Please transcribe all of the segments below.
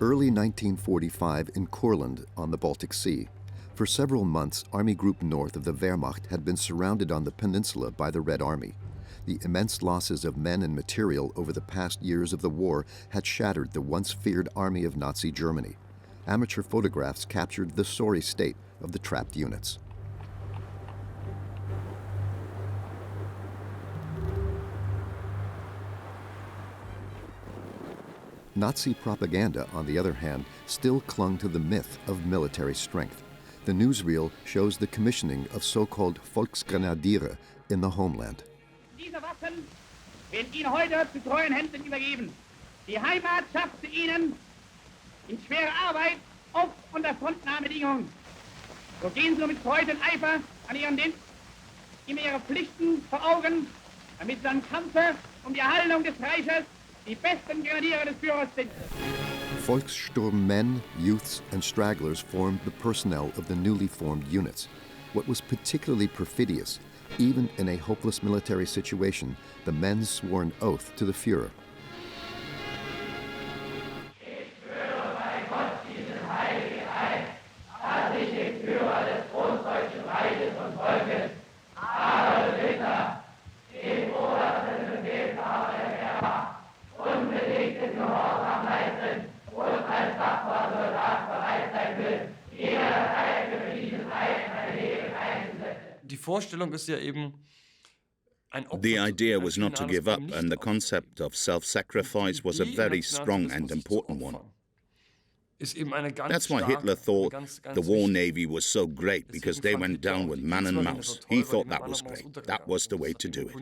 Early 1945 in Courland on the Baltic Sea. For several months, Army Group North of the Wehrmacht had been surrounded on the peninsula by the Red Army. The immense losses of men and material over the past years of the war had shattered the once feared army of Nazi Germany. Amateur photographs captured the sorry state of the trapped units. Nazi propaganda, on the other hand, still clung to the myth of military strength. The newsreel shows the commissioning of so-called Volksgrenadiere in the homeland. Diese Waffen werden Ihnen heute zu treuen Händen übergeben. Die Heimat schafft sie Ihnen in schwerer Arbeit, oft unter frontnahen Bedingungen. So gehen Sie mit Freude und Eifer an Ihren Dienst, immer Ihre Pflichten vor Augen, damit Sie am Kampfe um die Erhaltung des Reiches die besten Grenadiere des Führers sind. Volkssturm men, youths, and stragglers formed the personnel of the newly formed units. What was particularly perfidious, even in a hopeless military situation, the men swore an oath to the Führer. The idea was not to give up, and the concept of self-sacrifice was a very strong and important one. That's why Hitler thought the war navy was so great, because they went down with man and mouse. He thought that was great. That was the way to do it.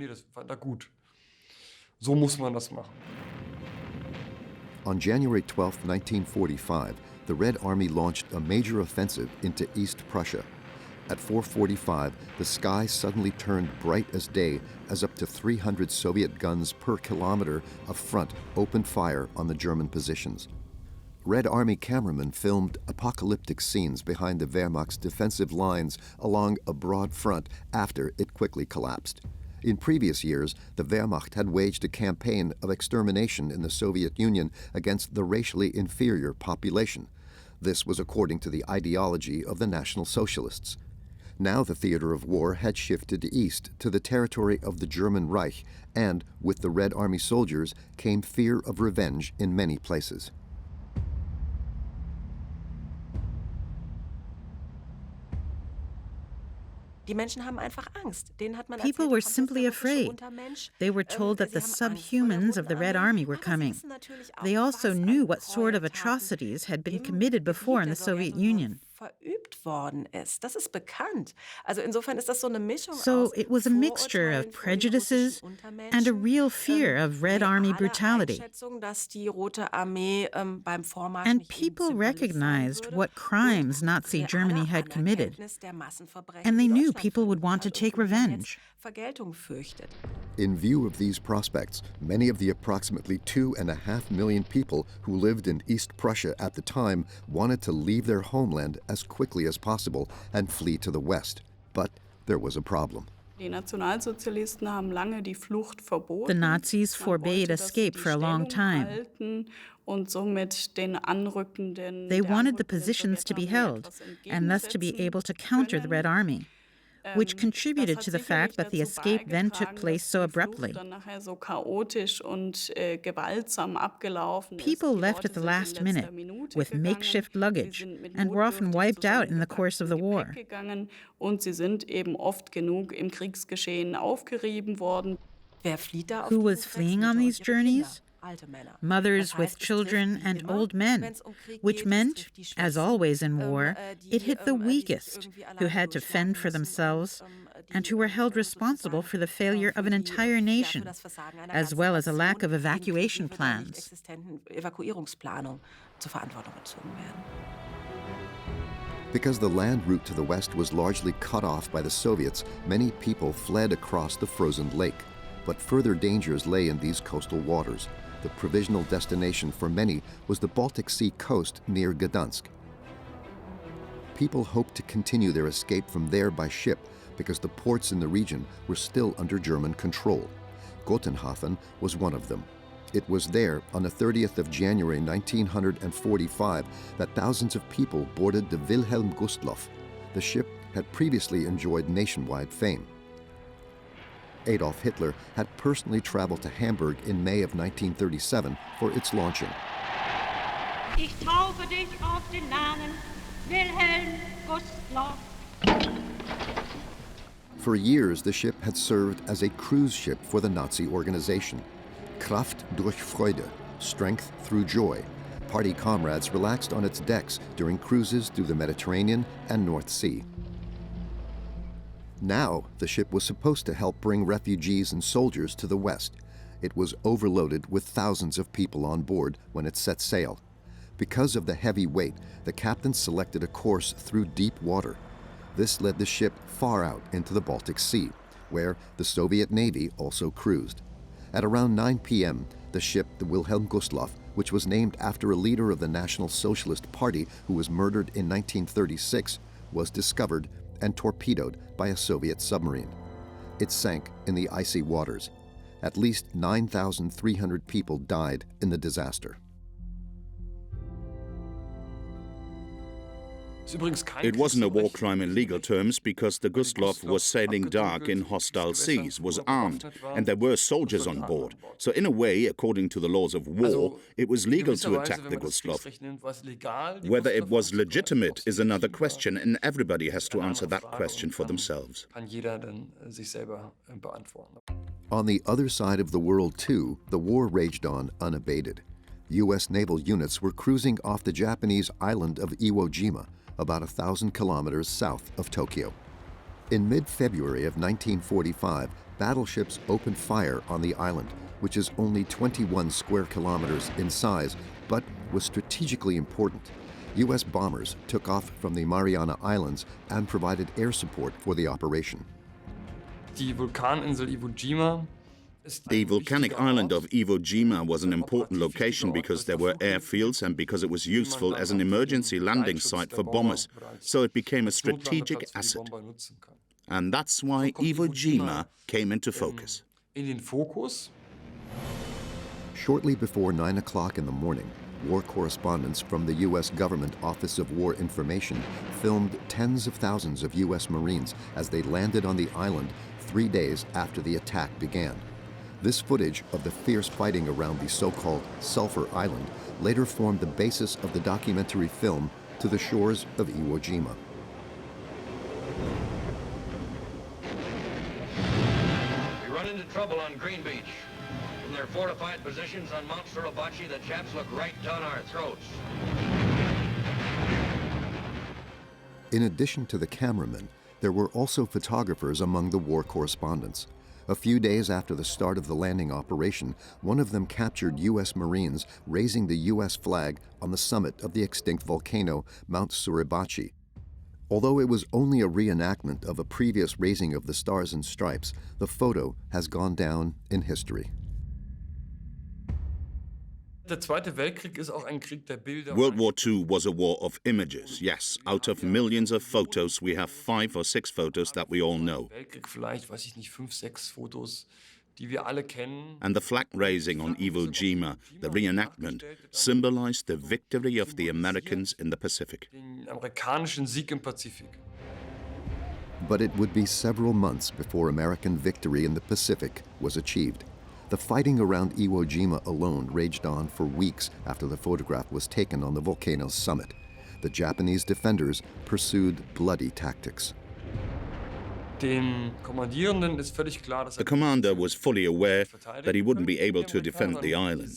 On January 12, 1945, the Red Army launched a major offensive into East Prussia. At 4:45, the sky suddenly turned bright as day as up to 300 Soviet guns per kilometer of front opened fire on the German positions. Red Army cameramen filmed apocalyptic scenes behind the Wehrmacht's defensive lines along a broad front after it quickly collapsed. In previous years, the Wehrmacht had waged a campaign of extermination in the Soviet Union against the racially inferior population. This was according to the ideology of the National Socialists. Now the theater of war had shifted east to the territory of the German Reich, and with the Red Army soldiers came fear of revenge in many places. People were simply afraid. They were told that the subhumans of the Red Army were coming. They also knew what sort of atrocities had been committed before in the Soviet Union. So it was a mixture of prejudices and a real fear of Red Army brutality. And people recognized what crimes Nazi Germany had committed, and they knew people would want to take revenge. In view of these prospects, many of the approximately 2.5 million people who lived in East Prussia at the time wanted to leave their homeland as quickly as possible and flee to the west. But there was a problem. The Nazis forbade escape for a long time. They wanted the positions to be held, and thus to be able to counter the Red Army, which contributed to the fact that the escape then took place so abruptly. People left at the last minute with makeshift luggage and were often wiped out in the course of the war. Who was fleeing on these journeys? Mothers with children and old men, which meant, as always in war, it hit the weakest, who had to fend for themselves and who were held responsible for the failure of an entire nation, as well as a lack of evacuation plans. Because the land route to the west was largely cut off by the Soviets, many people fled across the frozen lake. But further dangers lay in these coastal waters. The provisional destination for many was the Baltic Sea coast near Gdansk. People hoped to continue their escape from there by ship because the ports in the region were still under German control. Gotenhafen was one of them. It was there, on the 30th of January 1945, that thousands of people boarded the Wilhelm Gustloff. The ship had previously enjoyed nationwide fame. Adolf Hitler had personally traveled to Hamburg in May of 1937 for its launching. Ich taufe dich auf den Namen Wilhelm Gustloff. For years, the ship had served as a cruise ship for the Nazi organization. Kraft durch Freude, strength through joy. Party comrades relaxed on its decks during cruises through the Mediterranean and North Sea. Now, the ship was supposed to help bring refugees and soldiers to the West. It was overloaded with thousands of people on board when it set sail. Because of the heavy weight, the captain selected a course through deep water. This led the ship far out into the Baltic Sea, where the Soviet Navy also cruised. At around 9 p.m., the ship, the Wilhelm Gustloff, which was named after a leader of the National Socialist Party who was murdered in 1936, was discovered and torpedoed by a Soviet submarine. It sank in the icy waters. At least 9,300 people died in the disaster. It wasn't a war crime in legal terms because the Gustloff was sailing dark in hostile seas, was armed, and there were soldiers on board. So in a way, according to the laws of war, it was legal to attack the Gustloff. Whether it was legitimate is another question, and everybody has to answer that question for themselves. On the other side of the world, too, the war raged on unabated. U.S. naval units were cruising off the Japanese island of Iwo Jima, about 1,000 kilometers south of Tokyo. In mid-February of 1945, battleships opened fire on the island, which is only 21 square kilometers in size, but was strategically important. U.S. bombers took off from the Mariana Islands and provided air support for the operation. The volcanic island of Iwo Jima was an important location because there were airfields and because it was useful as an emergency landing site for bombers, so it became a strategic asset. And that's why Iwo Jima came into focus. Shortly before 9 o'clock in the morning, war correspondents from the U.S. Government Office of War Information filmed tens of thousands of U.S. Marines as they landed on the island 3 days after the attack began. This footage of the fierce fighting around the so-called Sulphur Island later formed the basis of the documentary film To the Shores of Iwo Jima. We run into trouble on Green Beach. From their fortified positions on Mount Suribachi, the Japs look right down our throats. In addition to the cameramen, there were also photographers among the war correspondents. A few days after the start of the landing operation, one of them captured U.S. Marines raising the U.S. flag on the summit of the extinct volcano, Mount Suribachi. Although it was only a reenactment of a previous raising of the Stars and Stripes, the photo has gone down in history. World War II was a war of images, yes. Out of millions of photos, we have 5 or 6 photos that we all know. And the flag raising on Iwo Jima, the reenactment, symbolized the victory of the Americans in the Pacific. But it would be several months before American victory in the Pacific was achieved. The fighting around Iwo Jima alone raged on for weeks after the photograph was taken on the volcano's summit. The Japanese defenders pursued bloody tactics. The commander was fully aware that he wouldn't be able to defend the island.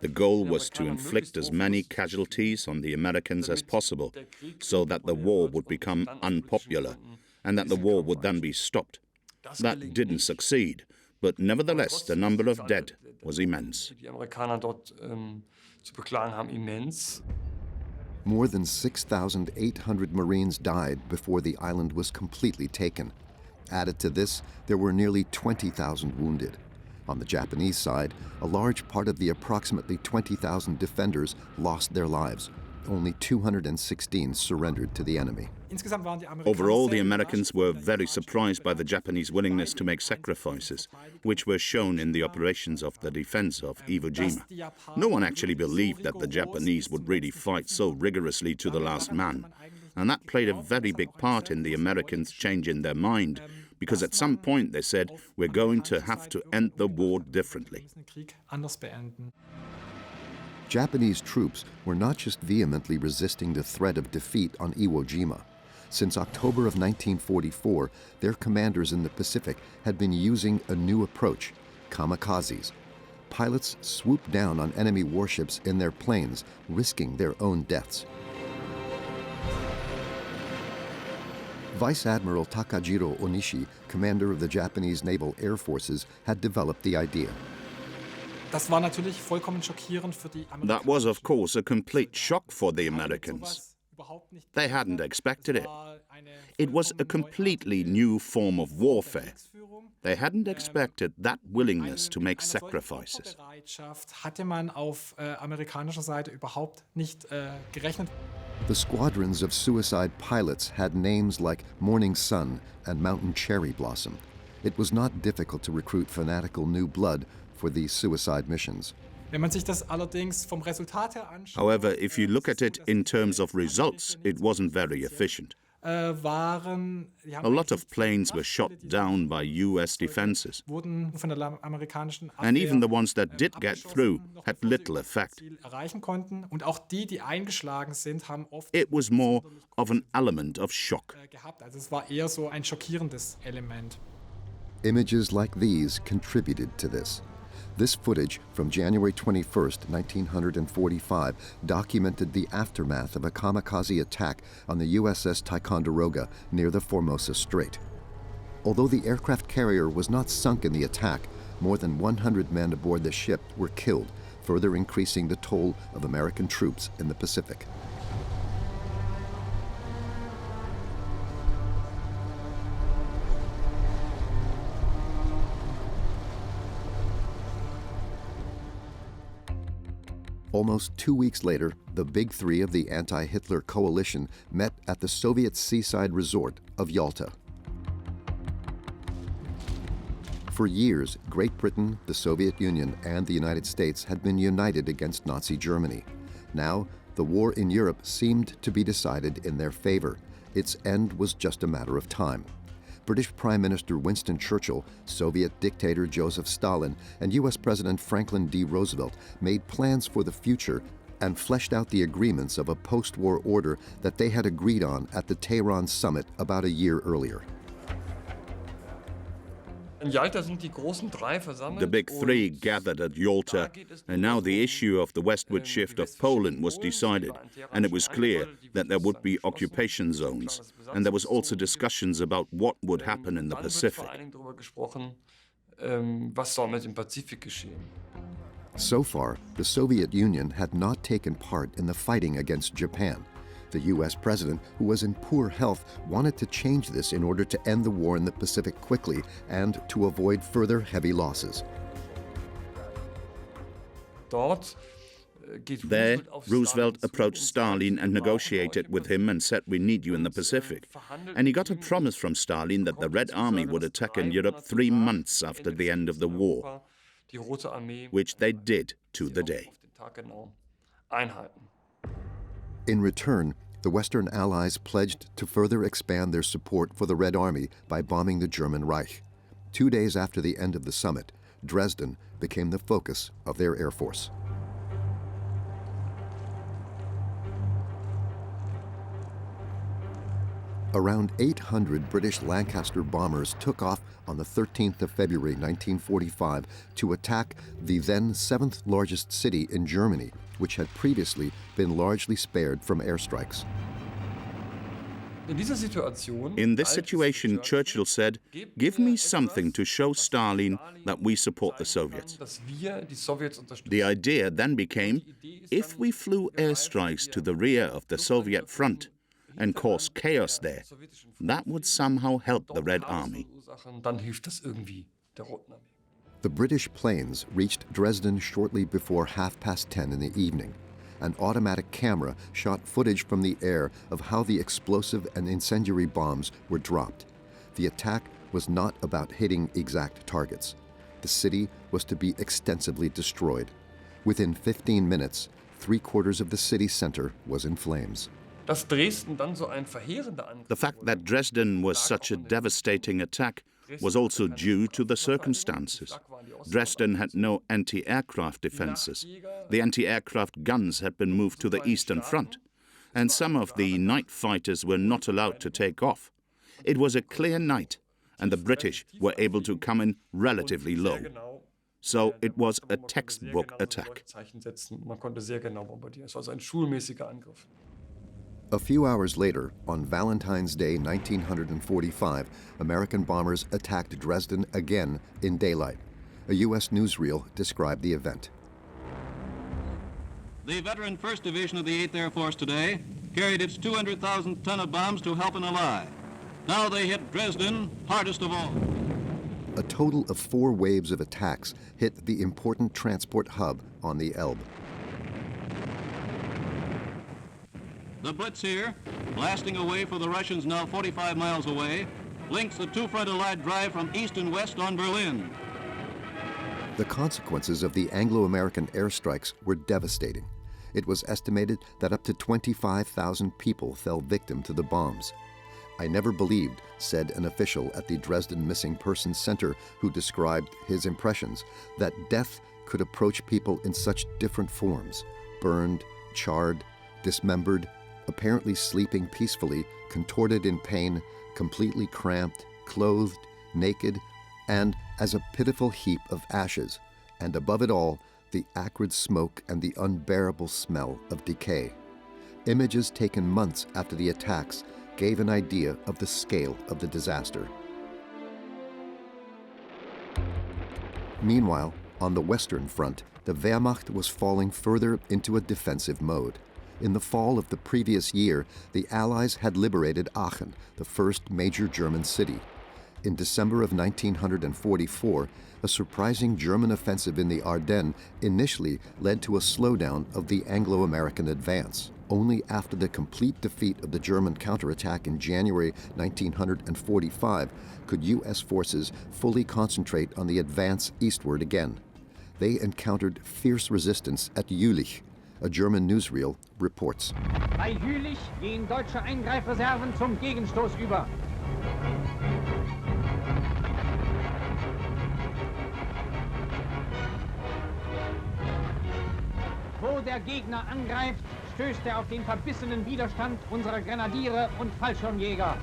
The goal was to inflict as many casualties on the Americans as possible, so that the war would become unpopular, and that the war would then be stopped. That didn't succeed. But nevertheless, the number of dead was immense. More than 6,800 Marines died before the island was completely taken. Added to this, there were nearly 20,000 wounded. On the Japanese side, a large part of the approximately 20,000 defenders lost their lives. only 216 surrendered to the enemy. Overall, the Americans were very surprised by the Japanese willingness to make sacrifices, which were shown in the operations of the defense of Iwo Jima. No one actually believed that the Japanese would really fight so rigorously to the last man. And that played a very big part in the Americans' change in their mind, because at some point they said, we're going to have to end the war differently. Japanese troops were not just vehemently resisting the threat of defeat on Iwo Jima. Since October of 1944, their commanders in the Pacific had been using a new approach, kamikazes. Pilots swooped down on enemy warships in their planes, risking their own deaths. Vice Admiral Takajiro Onishi, commander of the Japanese Naval Air Forces, had developed the idea. That was, of course, a complete shock for the Americans. They hadn't expected it. It was a completely new form of warfare. They hadn't expected that willingness to make sacrifices. The squadrons of suicide pilots had names like Morning Sun and Mountain Cherry Blossom. It was not difficult to recruit fanatical new blood for these suicide missions. However, if you look at it in terms of results, it wasn't very efficient. A lot of planes were shot down by US defenses, and even the ones that did get through had little effect. It was more of an element of shock. Images like these contributed to this. This footage from January 21st, 1945 documented the aftermath of a kamikaze attack on the USS Ticonderoga near the Formosa Strait. Although the aircraft carrier was not sunk in the attack, more than 100 men aboard the ship were killed, further increasing the toll of American troops in the Pacific. Almost 2 weeks later, the Big Three of the anti-Hitler coalition met at the Soviet seaside resort of Yalta. For years, Great Britain, the Soviet Union, and the United States had been united against Nazi Germany. Now, the war in Europe seemed to be decided in their favor. Its end was just a matter of time. British Prime Minister Winston Churchill, Soviet dictator Joseph Stalin, and U.S. President Franklin D. Roosevelt made plans for the future and fleshed out the agreements of a post-war order that they had agreed on at the Tehran summit about a year earlier. The Big Three gathered at Yalta, and now the issue of the westward shift of Poland was decided, and it was clear that there would be occupation zones, and there was also discussions about what would happen in the Pacific. So far, the Soviet Union had not taken part in the fighting against Japan. The U.S. president, who was in poor health, wanted to change this in order to end the war in the Pacific quickly and to avoid further heavy losses. There, Roosevelt approached Stalin and negotiated with him and said, "We need you in the Pacific." And he got a promise from Stalin that the Red Army would attack in Europe 3 months after the end of the war, which they did to the day. In return, the Western Allies pledged to further expand their support for the Red Army by bombing the German Reich. 2 days after the end of the summit, Dresden became the focus of their air force. Around 800 British Lancaster bombers took off on the 13th of February 1945 to attack the then 7th largest city in Germany, which had previously been largely spared from airstrikes. In this situation, Churchill said, "Give me something to show Stalin that we support the Soviets." The idea then became, if we flew airstrikes to the rear of the Soviet front and cause chaos there, that would somehow help the Red Army. The British planes reached Dresden shortly before 10:30 in the evening. an automatic camera shot footage from the air of how the explosive and incendiary bombs were dropped. The attack was not about hitting exact targets. The city was to be extensively destroyed. Within 15 minutes, 3/4 of the city center was in flames. The fact that Dresden was such a devastating attack was also due to the circumstances. Dresden had no anti-aircraft defenses. The anti-aircraft guns had been moved to the Eastern Front, and some of the night fighters were not allowed to take off. It was a clear night, and the British were able to come in relatively low. So it was a textbook attack. A few hours later, on Valentine's Day 1945, American bombers attacked Dresden again in daylight. A U.S. newsreel described the event. The veteran 1st Division of the 8th Air Force today carried its 200,000 ton of bombs to help an ally. Now they hit Dresden hardest of all. A total of 4 waves of attacks hit the important transport hub on the Elbe. The Blitz here, blasting away for the Russians now 45 miles away, links the two-front Allied drive from east and west on Berlin. The consequences of the Anglo-American airstrikes were devastating. It was estimated that up to 25,000 people fell victim to the bombs. "I never believed," said an official at the Dresden Missing Persons Center who described his impressions, "that death could approach people in such different forms: burned, charred, dismembered, apparently sleeping peacefully, contorted in pain, completely cramped, clothed, naked, and as a pitiful heap of ashes, and above it all, the acrid smoke and the unbearable smell of decay." Images taken months after the attacks gave an idea of the scale of the disaster. Meanwhile, on the Western Front, the Wehrmacht was falling further into a defensive mode. In the fall of the previous year, the Allies had liberated Aachen, the first major German city. In December of 1944, a surprising German offensive in the Ardennes initially led to a slowdown of the Anglo-American advance. Only after the complete defeat of the German counterattack in January 1945 could U.S. forces fully concentrate on the advance eastward again. They encountered fierce resistance at Jülich. A German newsreel reports. Bei Jülich gehen deutsche Eingreifreserven zum Gegenstoß über. Wo der Gegner angreift, stößt auf den verbissenen Widerstand unserer Grenadiere und Fallschirmjäger.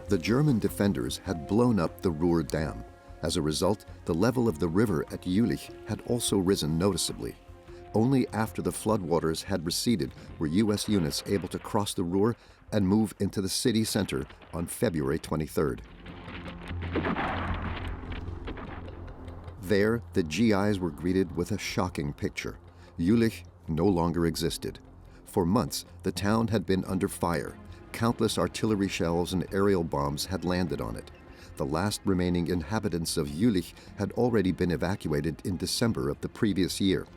The German defenders had blown up the Ruhr Dam. As a result, the level of the river at Jülich had also risen noticeably. Only after the floodwaters had receded were U.S. units able to cross the Ruhr and move into the city center on February 23rd. There, the GIs were greeted with a shocking picture. Jülich no longer existed. For months, the town had been under fire. Countless artillery shells and aerial bombs had landed on it. The last remaining inhabitants of Jülich had already been evacuated in December of the previous year.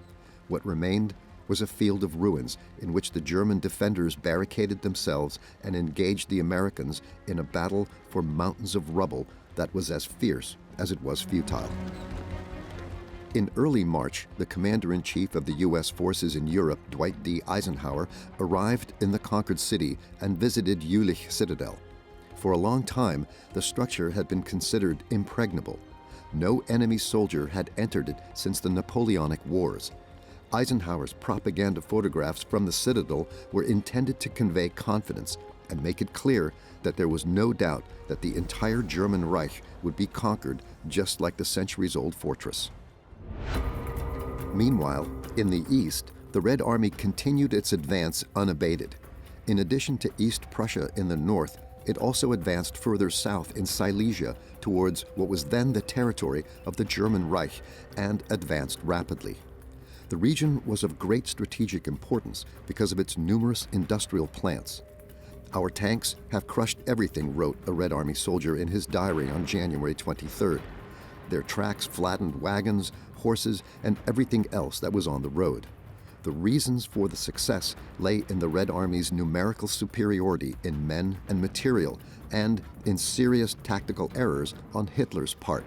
What remained was a field of ruins in which the German defenders barricaded themselves and engaged the Americans in a battle for mountains of rubble that was as fierce as it was futile. In early March, the commander-in-chief of the U.S. forces in Europe, Dwight D. Eisenhower, arrived in the conquered city and visited Jülich Citadel. For a long time, the structure had been considered impregnable. No enemy soldier had entered it since the Napoleonic Wars. Eisenhower's propaganda photographs from the citadel were intended to convey confidence and make it clear that there was no doubt that the entire German Reich would be conquered just like the centuries-old fortress. Meanwhile, in the east, the Red Army continued its advance unabated. In addition to East Prussia in the north, it also advanced further south in Silesia towards what was then the territory of the German Reich and advanced rapidly. The region was of great strategic importance because of its numerous industrial plants. "Our tanks have crushed everything," wrote a Red Army soldier in his diary on January 23rd. Their tracks flattened wagons, horses, and everything else that was on the road. The reasons for the success lay in the Red Army's numerical superiority in men and material, and in serious tactical errors on Hitler's part.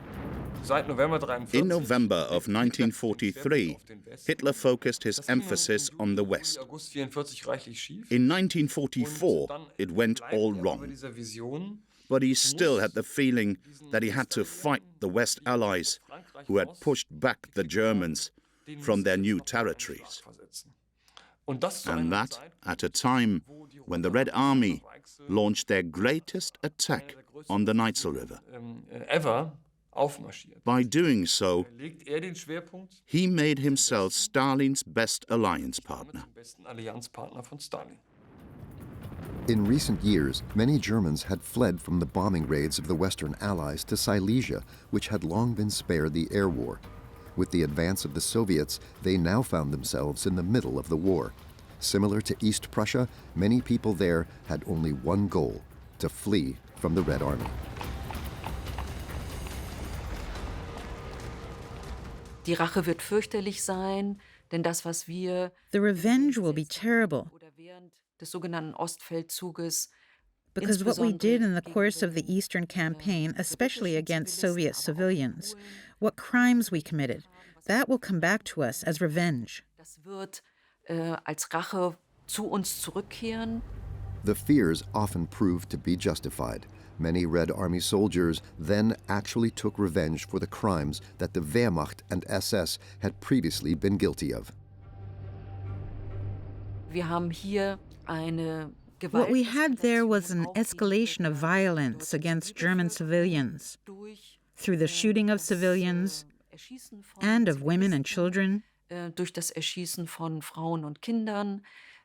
In November of 1943, Hitler focused his emphasis on the West. In 1944, it went all wrong. But he still had the feeling that he had to fight the West allies who had pushed back the Germans from their new territories. And that at a time when the Red Army launched their greatest attack on the Neitzel River. By doing so, he made himself Stalin's best alliance partner. In recent years, many Germans had fled from the bombing raids of the Western Allies to Silesia, which had long been spared the air war. With the advance of the Soviets, they now found themselves in the middle of the war. Similar to East Prussia, many people there had only one goal: to flee from the Red Army. Die Rache wird fürchterlich sein, denn das, was wir The revenge will be terrible, oder während des sogenannten Ostfeldzuges, because what we did in the course of the Eastern Campaign, especially against Soviet civilians, what crimes we committed, that will come back to us as revenge. das wird als Rache zu uns zurückkehren. The fears often proved to be justified. Many Red Army soldiers then actually took revenge for the crimes that the Wehrmacht and SS had previously been guilty of. Wir haben hier eine What we had there was an escalation of violence against German civilians through the shooting of civilians and of women and children, durch das Erschießen von Frauen und Kindern,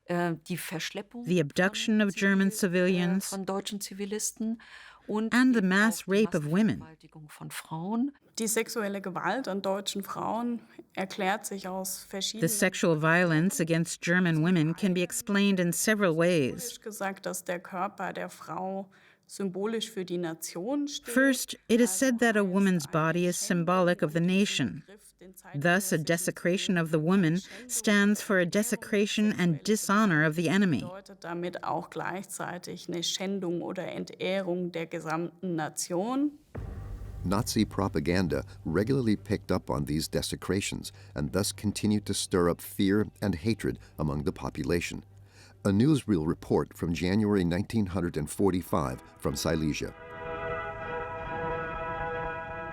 die Verschleppung the abduction of German civilians, von deutschen Zivilisten und and the mass rape of women. Vergewaltigung von Frauen. Die sexuelle Gewalt an deutschen Frauen erklärt sich aus The verschiedenen. sexual violence against German women can be explained in several ways. Gesagt, dass der Körper der Frau symbolisch für die Nation steht. First, it is said that a woman's body is symbolic of the nation. Thus, a desecration of the woman stands for a desecration and dishonor of the enemy. Bedeutet damit auch gleichzeitig eine Schändung oder Entehrung der gesamten Nation. Nazi propaganda regularly picked up on these desecrations and thus continued to stir up fear and hatred among the population. A newsreel report from January 1945 from Silesia.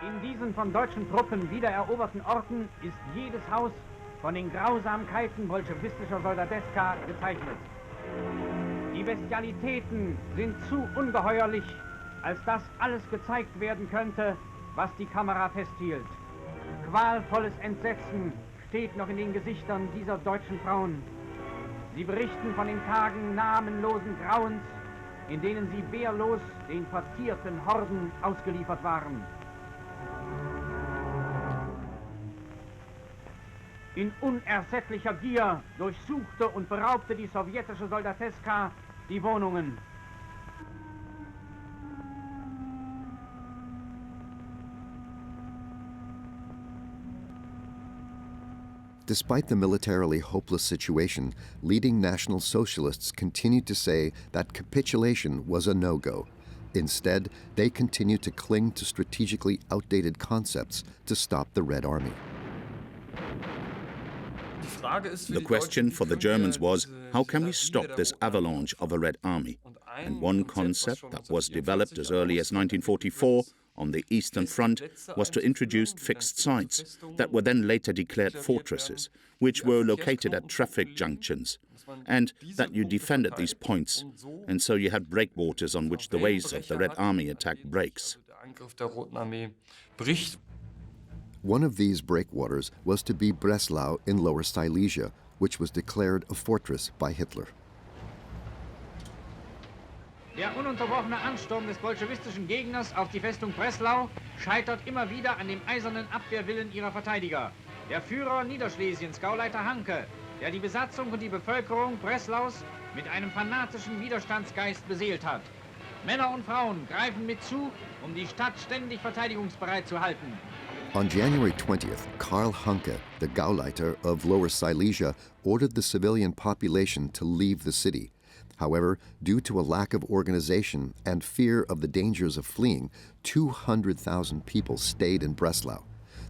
In diesen von deutschen Truppen wiedereroberten Orten ist jedes Haus von den Grausamkeiten bolschewistischer Soldateska gezeichnet. Die Bestialitäten sind zu ungeheuerlich, als dass alles gezeigt werden könnte, was die Kamera festhielt. Qualvolles Entsetzen steht noch in den Gesichtern dieser deutschen Frauen. Sie berichten von den Tagen namenlosen Grauens, in denen sie wehrlos den vertierten Horden ausgeliefert waren. In unersättlicher Gier durchsuchte und beraubte die sowjetische Soldateska die Wohnungen. Despite the militarily hopeless situation, leading National Socialists continued to say that capitulation was a no-go. Instead, they continued to cling to strategically outdated concepts to stop the Red Army. The question for the Germans was, how can we stop this avalanche of a Red Army? And one concept that was developed as early as 1944 on the Eastern Front was to introduce fixed sites that were then later declared fortresses, which were located at traffic junctions, and that you defended these points, and so you had breakwaters on which the waves of the Red Army attack breaks. One of these breakwaters was to be Breslau in Lower Silesia, which was declared a fortress by Hitler. Der ununterbrochene Ansturm des bolschewistischen Gegners auf die Festung Breslau scheitert immer wieder an dem eisernen Abwehrwillen ihrer Verteidiger. Der Führer Niederschlesiens, Gauleiter Hanke, der die Besatzung und die Bevölkerung Breslaus mit einem fanatischen Widerstandsgeist beseelt hat. Männer und Frauen greifen mit zu, um die Stadt ständig verteidigungsbereit zu halten. On January 20th, Karl Hanke, the Gauleiter of Lower Silesia, ordered the civilian population to leave the city. However, due to a lack of organization and fear of the dangers of fleeing, 200,000 people stayed in Breslau.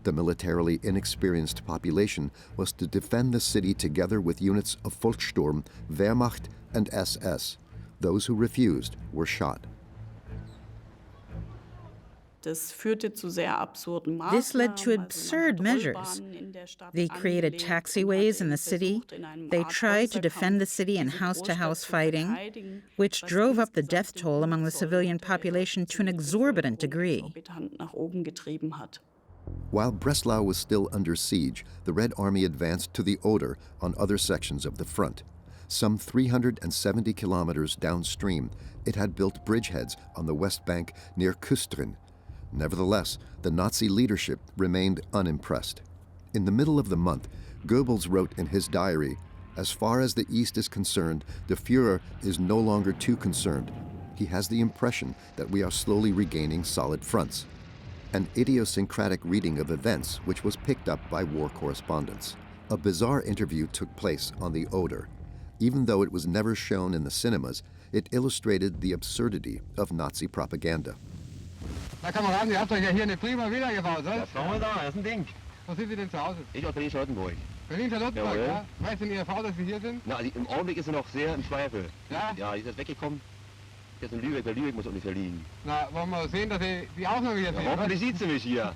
The militarily inexperienced population was to defend the city together with units of Volkssturm, Wehrmacht, and SS. Those who refused were shot. This led to absurd measures. They created taxiways in the city. They tried to defend the city in house-to-house fighting, which drove up the death toll among the civilian population to an exorbitant degree. While Breslau was still under siege, the Red Army advanced to the Oder on other sections of the front. Some 370 kilometers downstream, it had built bridgeheads on the west bank near Küstrin. Nevertheless, the Nazi leadership remained unimpressed. In the middle of the month, Goebbels wrote in his diary, "As far as the East is concerned, the Führer is no longer too concerned. He has the impression that we are slowly regaining solid fronts." An idiosyncratic reading of events which was picked up by war correspondents. A bizarre interview took place on the Oder. Even though it was never shown in the cinemas, it illustrated the absurdity of Nazi propaganda. Na Kameraden, ihr habt euch ja hier eine prima Villa gebaut, oder? Das brauchen wir da, das ist ein Ding. Wo sind Sie denn zu Hause? Ich aus Berlin-Charlottenburg. Berlin-Charlottenburg, ja? Weiß denn Ihre Frau, dass Sie hier sind? Na, im Augenblick ist sie noch sehr im Zweifel. Ja? Ja, die ist jetzt weggekommen. Jetzt in Lübeck, weil Lübeck muss ungefähr liegen. Na, wollen wir sehen, dass Sie die auch noch wieder sehen? Ja, hoffentlich sieht sie mich hier.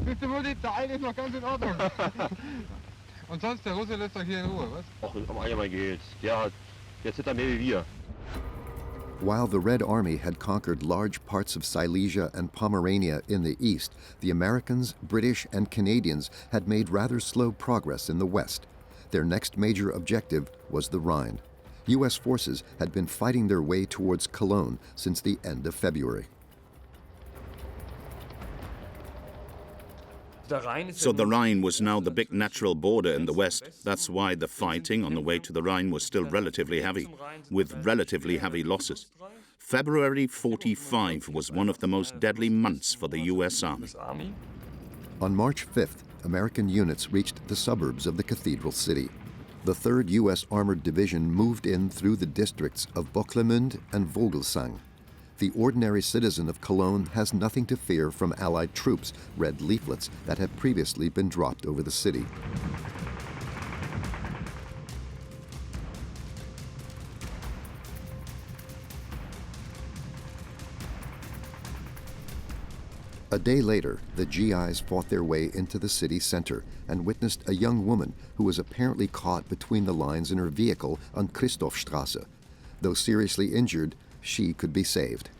Bist du wohl, der Eil ist noch ganz in Ordnung. Und sonst, der Russe lässt euch hier in Ruhe, was? Ach, um einmal geht's. Der zittert mehr wie wir. While the Red Army had conquered large parts of Silesia and Pomerania in the east, the Americans, British, and Canadians had made rather slow progress in the west. Their next major objective was the Rhine. U.S. forces had been fighting their way towards Cologne since the end of February. So the Rhine was now the big natural border in the west. That's why the fighting on the way to the Rhine was still relatively heavy, with relatively heavy losses. February 45 was one of the most deadly months for the U.S. Army. On March 5th, American units reached the suburbs of the cathedral city. The 3rd U.S. Armored Division moved in through the districts of Bocklemund and Vogelsang. The ordinary citizen of Cologne has nothing to fear from Allied troops, red leaflets that had previously been dropped over the city. A day later, the GIs fought their way into the city center and witnessed a young woman who was apparently caught between the lines in her vehicle on Christophstrasse. Though seriously injured, she could be saved.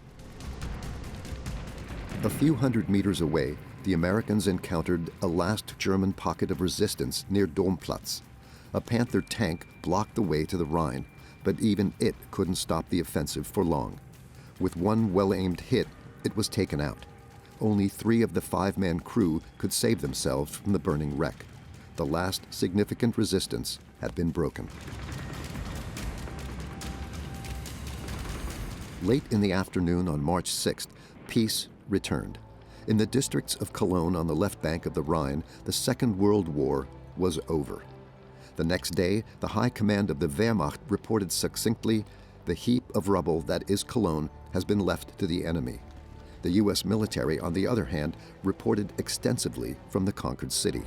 A few hundred meters away, the Americans encountered a last German pocket of resistance near Domplatz. A Panther tank blocked the way to the Rhine, but even it couldn't stop the offensive for long. With one well-aimed hit, it was taken out. Only 3 of the 5-man crew could save themselves from the burning wreck. The last significant resistance had been broken. Late in the afternoon on March 6th, peace returned. In the districts of Cologne on the left bank of the Rhine, the Second World War was over. The next day, the High Command of the Wehrmacht reported succinctly, "The heap of rubble that is Cologne has been left to the enemy." The U.S. military, on the other hand, reported extensively from the conquered city.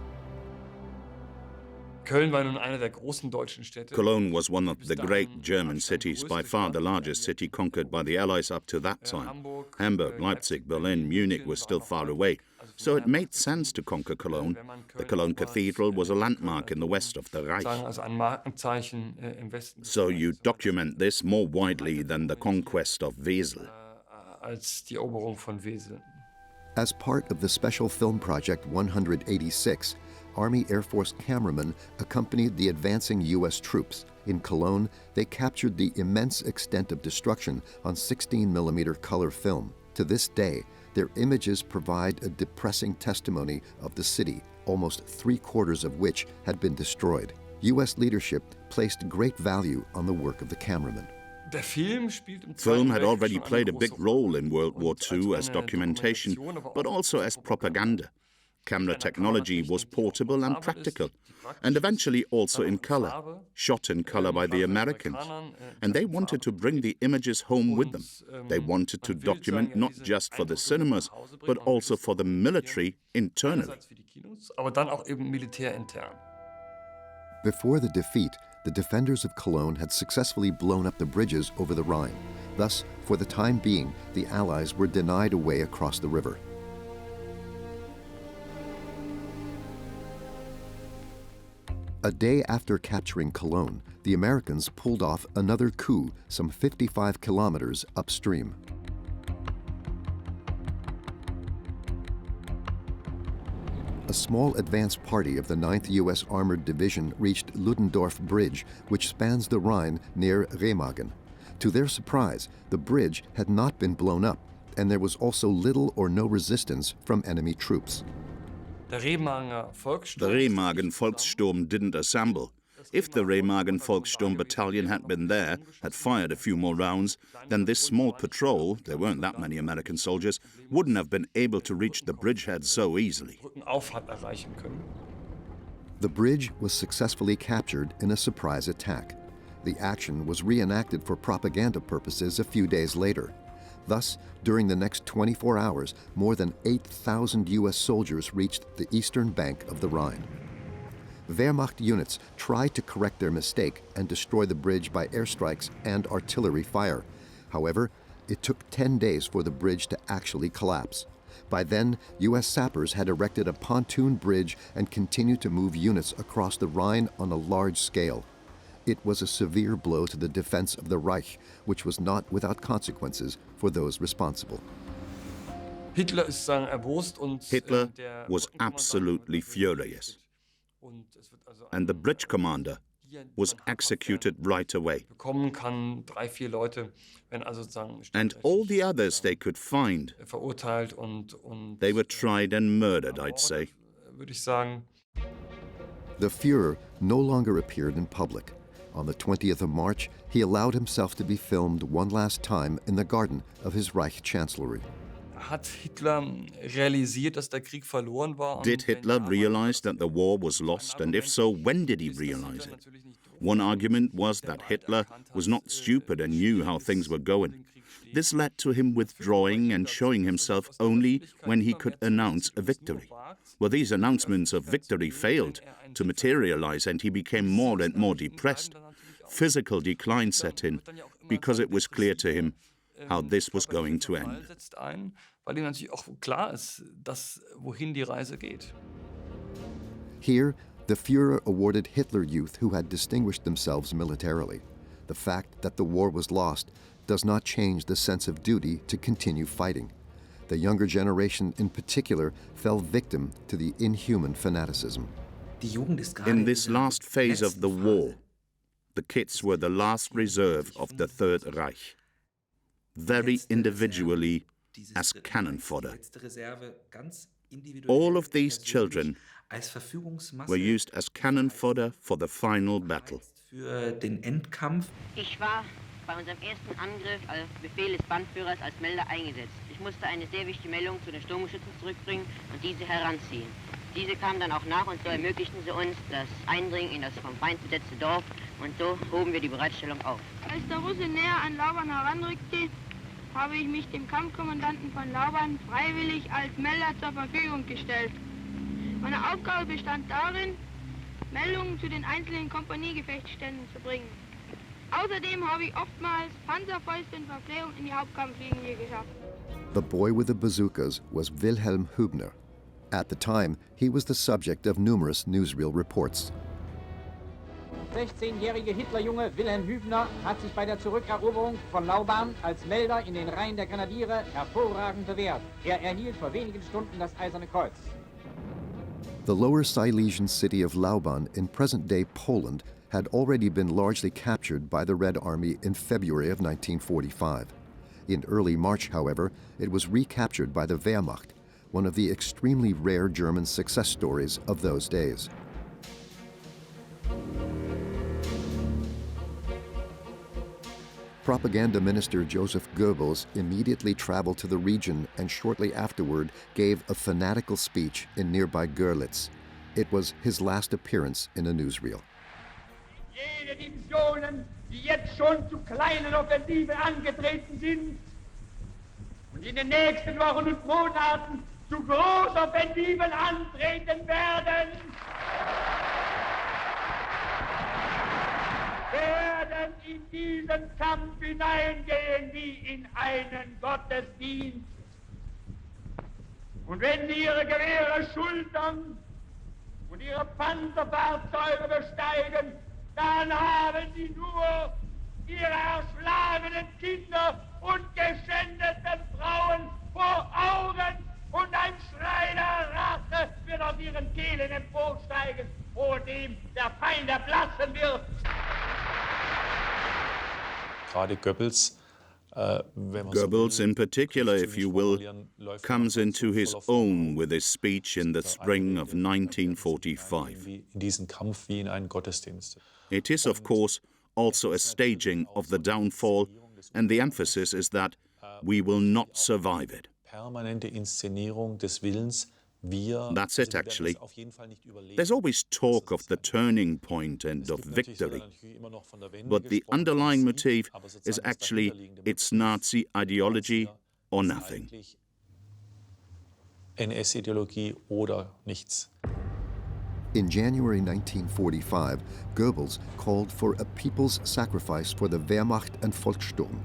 Cologne was one of the great German cities, by far the largest city conquered by the Allies up to that time. Hamburg, Leipzig, Berlin, Munich were still far away, so it made sense to conquer Cologne. The Cologne Cathedral was a landmark in the west of the Reich. So you document this more widely than the conquest of Wesel. As part of the Special Film Project 186, Army Air Force cameramen accompanied the advancing U.S. troops. In Cologne, they captured the immense extent of destruction on 16mm color film. To this day, their images provide a depressing testimony of the city, almost 3/4 of which had been destroyed. U.S. leadership placed great value on the work of the cameramen. Film had already played a big role in World War II as documentation, but also as propaganda. Camera technology was portable and practical, and eventually also in color, shot in color by the Americans. And they wanted to bring the images home with them. They wanted to document not just for the cinemas, but also for the military internally. Before the defeat, the defenders of Cologne had successfully blown up the bridges over the Rhine. Thus, for the time being, the Allies were denied a way across the river. A day after capturing Cologne, the Americans pulled off another coup some 55 kilometers upstream. A small advance party of the 9th U.S. Armored Division reached Ludendorff Bridge, which spans the Rhine near Remagen. To their surprise, the bridge had not been blown up, and there was also little or no resistance from enemy troops. The Remagen Volkssturm didn't assemble. If the Remagen Volkssturm battalion had been there, had fired a few more rounds, then this small patrol, there weren't that many American soldiers, wouldn't have been able to reach the bridgehead so easily. The bridge was successfully captured in a surprise attack. The action was reenacted for propaganda purposes a few days later. Thus, during the next 24 hours, more than 8,000 U.S. soldiers reached the eastern bank of the Rhine. Wehrmacht units tried to correct their mistake and destroy the bridge by airstrikes and artillery fire. However, it took 10 days for the bridge to actually collapse. By then, U.S. sappers had erected a pontoon bridge and continued to move units across the Rhine on a large scale. It was a severe blow to the defense of the Reich, which was not without consequences for those responsible. Hitler was absolutely furious, and the bridge commander was executed right away. And all the others they could find, they were tried and murdered, I'd say. The Führer no longer appeared in public. On the 20th of March, he allowed himself to be filmed one last time in the garden of his Reich Chancellery. Did Hitler realize that the war was lost, and if so, when did he realize it? One argument was that Hitler was not stupid and knew how things were going. This led to him withdrawing and showing himself only when he could announce a victory. Well, these announcements of victory failed to materialize, and he became more and more depressed. Physical decline set in because it was clear to him how this was going to end. Here, the Führer awarded Hitler Youth who had distinguished themselves militarily. The fact that the war was lost does not change the sense of duty to continue fighting. The younger generation in particular fell victim to the inhuman fanaticism. In this last phase of the war, the kids were the last reserve of the Third Reich, very individually as cannon fodder. All of these children were used as cannon fodder for the final battle. Ich war bei unserem ersten Angriff als Befehl des Bandführers als Melder eingesetzt. Ich musste eine sehr wichtige Meldung zu den Sturmgeschützen zurückbringen und diese heranziehen. Diese kamen dann auch nach und so ermöglichten sie uns das Eindringen in das vom Feind besetzte Dorf und so hoben wir die Bereitstellung auf. Als der Russe näher an Lauban heranrückte, habe ich mich dem Kampfkommandanten von Lauban freiwillig als Melder zur Verfügung gestellt. Meine Aufgabe bestand darin, Meldungen zu den einzelnen Kompaniegefechtsständen zu bringen. Außerdem habe ich oftmals Panzerfäuste und Verpflegung in die Hauptkampflinie geschafft. The boy with the bazookas was Wilhelm Hübner. At the time, he was the subject of numerous newsreel reports. 16-jährige Hitlerjunge Wilhelm Hübner hat sich bei der Zurückeroberung von Lauban als Melder in den Reihen der Grenadiere hervorragend bewährt. Er erhielt vor wenigen Stunden das Eiserne Kreuz. The Lower Silesian city of Lauban in present-day Poland had already been largely captured by the Red Army in February of 1945. In early March, however, it was recaptured by the Wehrmacht, one of the extremely rare German success stories of those days. Propaganda Minister Joseph Goebbels immediately traveled to the region and shortly afterward gave a fanatical speech in nearby Görlitz. It was his last appearance in a newsreel. Jene Divisionen, die jetzt schon zu kleinen Offensiven angetreten sind und in den nächsten Wochen und Monaten zu Großoffensiven antreten werden, werden in diesen Kampf hineingehen wie in einen Gottesdienst. Und wenn sie ihre Gewehre schultern und ihre Panzerfahrzeuge besteigen, dann haben sie nur ihre erschlagenen Kinder und geschändeten Frauen vor Augen und ein Schrei der Rache wird aus ihren Kehlen emporsteigen, vor dem der Feind erblassen wird. Goebbels, in particular, if you will, comes into his own with his speech in the spring of 1945. It is, of course, also a staging of the downfall, and the emphasis is that we will not survive it. That's it, actually. There's always talk of the turning point and of victory. But the underlying motif is actually it's Nazi ideology or nothing. NS-Ideologie oder nichts. In January 1945, Goebbels called for a people's sacrifice for the Wehrmacht and Volkssturm.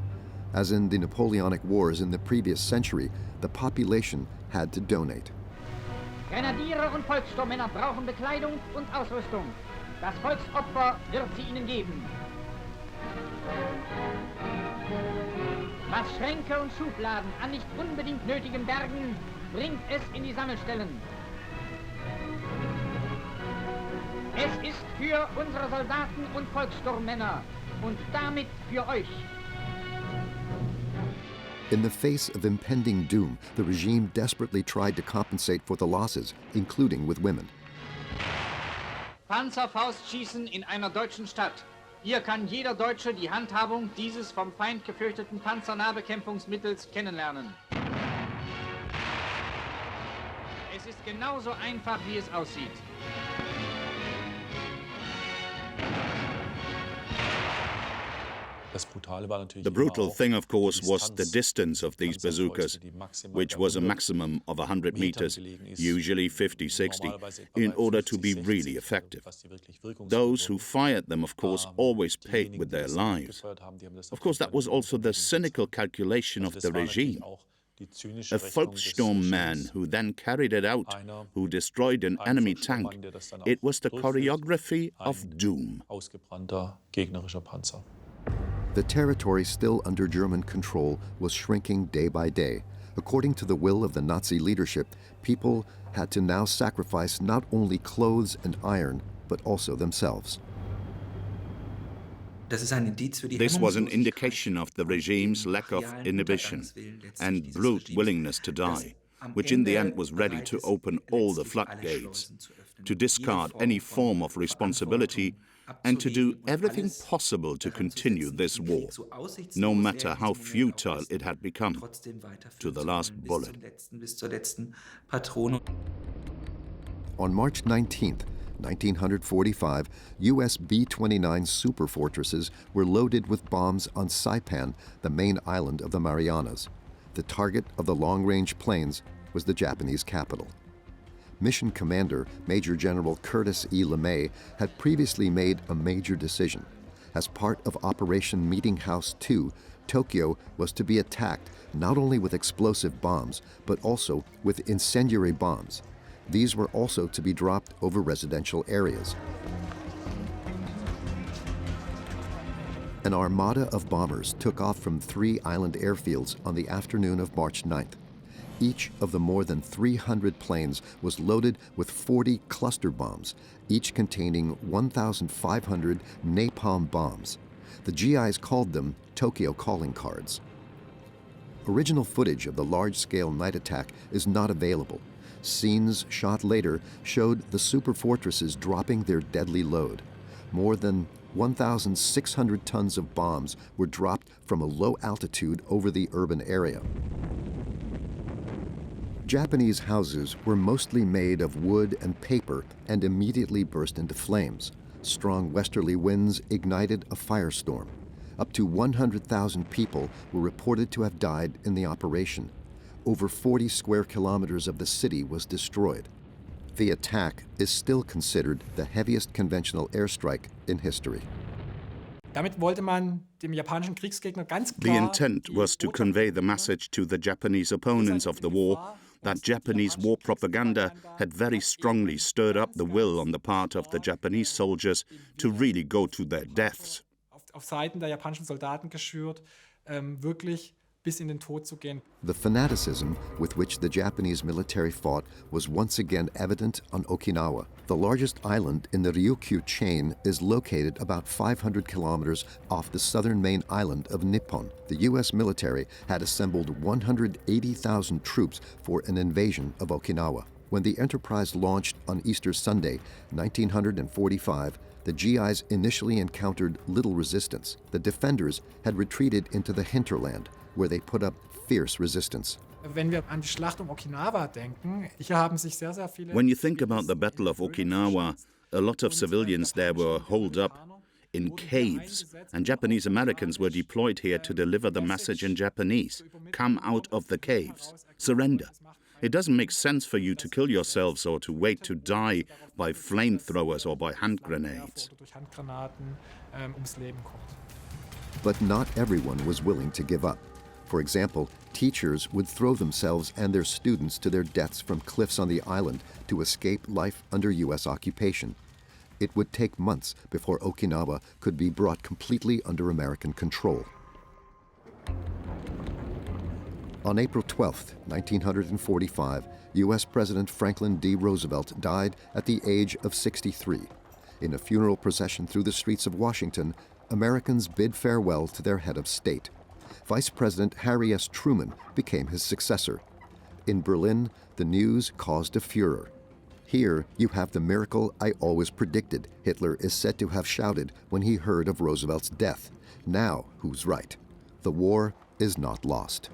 As in the Napoleonic Wars in the previous century, the population had to donate. Grenadiere und Volkssturmmänner brauchen Bekleidung und Ausrüstung. Das Volksopfer wird sie ihnen geben. Was Schränke und Schubladen an nicht unbedingt nötigem bergen, bringt es in die Sammelstellen. Es ist für unsere Soldaten und Volkssturmmänner und damit für euch. In the face of impending doom, the regime desperately tried to compensate for the losses, including with women. Panzerfaustschießen in einer deutschen Stadt. Hier kann jeder Deutsche die Handhabung dieses vom Feind gefürchteten Panzernahbekämpfungsmittels kennenlernen. Es ist genauso einfach, wie es aussieht. The brutal thing, of course, was the distance of these bazookas, which was a maximum of 100 meters, usually 50, 60, in order to be really effective. Those who fired them, of course, always paid with their lives. Of course, that was also the cynical calculation of the regime. A Volkssturm man who then carried it out, who destroyed an enemy tank, it was the choreography of doom. The territory still under German control was shrinking day by day. According to the will of the Nazi leadership, people had to now sacrifice not only clothes and iron, but also themselves. This was an indication of the regime's lack of inhibition and brute willingness to die, which in the end was ready to open all the floodgates, to discard any form of responsibility and to do everything possible to continue this war, no matter how futile it had become, to the last bullet. On March 19th, 1945, U.S. B-29 superfortresses were loaded with bombs on Saipan, the main island of the Marianas. The target of the long-range planes was the Japanese capital. Mission Commander Major General Curtis E. LeMay had previously made a major decision. As part of Operation Meeting House 2, Tokyo was to be attacked not only with explosive bombs, but also with incendiary bombs. These were also to be dropped over residential areas. An armada of bombers took off from 3 island airfields on the afternoon of March 9th. Each of the more than 300 planes was loaded with 40 cluster bombs, each containing 1,500 napalm bombs. The GIs called them Tokyo calling cards. Original footage of the large-scale night attack is not available. Scenes shot later showed the superfortresses dropping their deadly load. More than 1,600 tons of bombs were dropped from a low altitude over the urban area. Japanese houses were mostly made of wood and paper and immediately burst into flames. Strong westerly winds ignited a firestorm. Up to 100,000 people were reported to have died in the operation. Over 40 square kilometers of the city was destroyed. The attack is still considered the heaviest conventional airstrike in history. Damit wollte man dem japanischen Kriegsgegner ganz klar The intent was to convey the message to the Japanese opponents of the war that Japanese war propaganda had very strongly stirred up the will on the part of the Japanese soldiers to really go to their deaths. auf Seiten der japanischen Soldaten geschürt, wirklich bis in den Tod zu gehen. The fanaticism with which the Japanese military fought was once again evident on Okinawa. The largest island in the Ryukyu chain is located about 500 kilometers off the southern main island of Nippon. The U.S. military had assembled 180,000 troops for an invasion of Okinawa. When the enterprise launched on Easter Sunday, 1945, the GIs initially encountered little resistance. The defenders had retreated into the hinterland, where they put up fierce resistance. Wenn wir an die Schlacht Okinawa denken, hier haben sich sehr, sehr viele... When you think about the Battle of Okinawa, a lot of civilians there were holed up in caves, and Japanese Americans were deployed here to deliver the message in Japanese. Come out of the caves. Surrender. It doesn't make sense for you to kill yourselves or to wait to die by flamethrowers or by hand grenades. But not everyone was willing to give up. For example, teachers would throw themselves and their students to their deaths from cliffs on the island to escape life under U.S. occupation. It would take months before Okinawa could be brought completely under American control. On April 12, 1945, U.S. President Franklin D. Roosevelt died at the age of 63. In a funeral procession through the streets of Washington, Americans bid farewell to their head of state. Vice President Harry S. Truman became his successor. In Berlin, the news caused a furor. Here, you have the miracle I always predicted, Hitler is said to have shouted when he heard of Roosevelt's death. Now, who's right? The war is not lost.